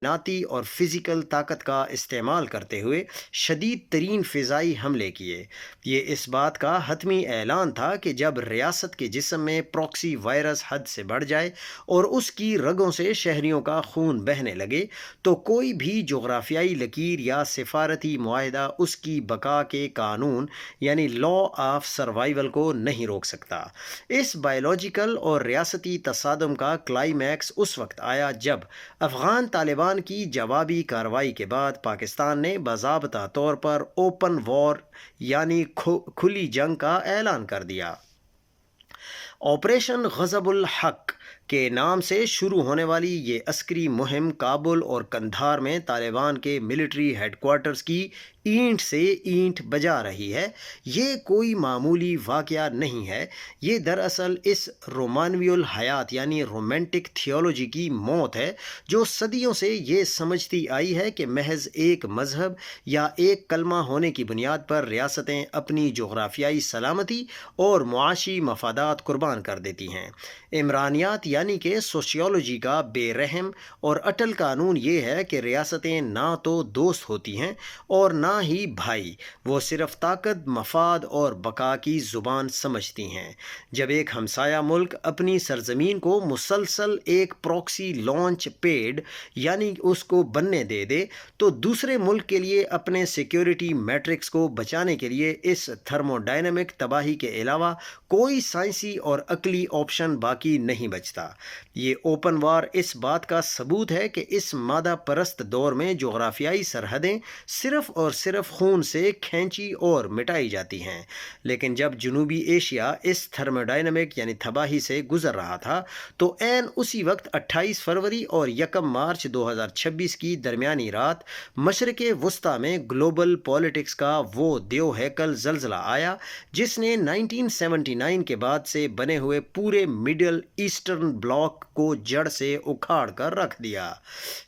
کائناتی اور فزیکل طاقت کا استعمال کرتے ہوئے شدید ترین فضائی حملے کیے۔ یہ اس بات کا حتمی اعلان تھا کہ جب ریاست کے جسم میں پراکسی وائرس حد سے بڑھ جائے اور اس کی رگوں سے شہریوں کا خون بہنے لگے تو کوئی بھی جغرافیائی لکیر یا سفارتی معاہدہ اس کی بقا کے قانون یعنی لا آف سروائیول کو نہیں روک سکتا۔ اس بائیولوجیکل اور ریاستی تصادم کا کلائمیکس اس وقت آیا جب افغان طالبان کی جوابی کارروائی کے بعد پاکستان نے باضابطہ طور پر اوپن وار یعنی کھلی جنگ کا اعلان کر دیا۔ آپریشن غضب الحق کے نام سے شروع ہونے والی یہ عسکری مہم کابل اور قندھار میں طالبان کے ملٹری ہیڈ کوارٹرز کی اینٹ سے اینٹ بجا رہی ہے۔ یہ کوئی معمولی واقعہ نہیں ہے، یہ دراصل اس رومانوی الحیات یعنی رومانٹک تھیولوجی کی موت ہے جو صدیوں سے یہ سمجھتی آئی ہے کہ محض ایک مذہب یا ایک کلمہ ہونے کی بنیاد پر ریاستیں اپنی جغرافیائی سلامتی اور معاشی مفادات قربان کر دیتی ہیں۔ عمرانیات یعنی کہ سوشیولوجی کا بے رحم اور اٹل قانون یہ ہے کہ ریاستیں نہ تو دوست ہوتی ہیں اور نہ ہی بھائی، وہ صرف طاقت، مفاد اور بقا کی زبان سمجھتی ہیں۔ جب ایک ہمسایہ ملک اپنی سرزمین کو مسلسل ایک پراکسی لانچ پیڈ یعنی اس کو بننے دے تو دوسرے ملک کے لیے اپنے سیکیورٹی میٹرکس کو بچانے کے لیے اس تھرمو ڈائنامک تباہی کے علاوہ کوئی سائنسی اور عقلی آپشن باقی نہیں بچتا۔ یہ اوپن وار اس بات کا ثبوت ہے کہ اس مادہ پرست دور میں جغرافیائی سرحدیں صرف اور صرف خون سے کھینچی اور مٹائی جاتی ہیں۔ لیکن جب جنوبی ایشیا اس تھرمو ڈائنامک یعنی تباہی سے گزر رہا تھا تو عین اسی وقت 28 فروری اور 1 مارچ 2026 کی درمیانی رات مشرق وسطیٰ میں گلوبل پالیٹکس کا وہ دیو ہیکل زلزلہ آیا جس نے 1979 کے بعد سے بنے ہوئے پورے مڈل ایسٹرن بلاک کو جڑ سے اکھاڑ کر رکھ دیا۔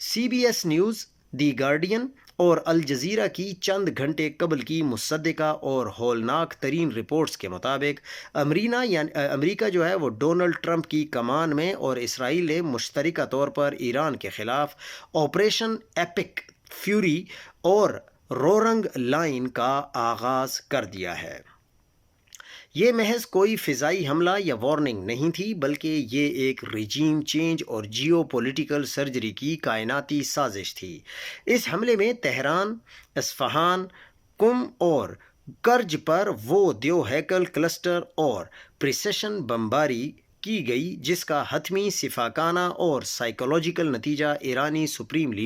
CBS نیوز، دی گارڈین اور الجزیرہ کی چند گھنٹے قبل کی مصدقہ اور ہولناک ترین رپورٹس کے مطابق امریکہ جو ہے وہ ڈونلڈ ٹرمپ کی کمان میں اور اسرائیل نے مشترکہ طور پر ایران کے خلاف آپریشن ایپک فیوری اور رورنگ لائن کا آغاز کر دیا ہے۔ یہ محض کوئی فضائی حملہ یا وارننگ نہیں تھی بلکہ یہ ایک رجیم چینج اور جیو پولیٹیکل سرجری کی کائناتی سازش تھی۔ اس حملے میں تہران، اصفہان، قم اور کرج پر وہ دیو ہیکل کلسٹر اور پریسیشن بمباری کی گئی جس کا حتمی شفاکانہ اور سائیکولوجیکل نتیجہ ایرانی سپریم لیڈر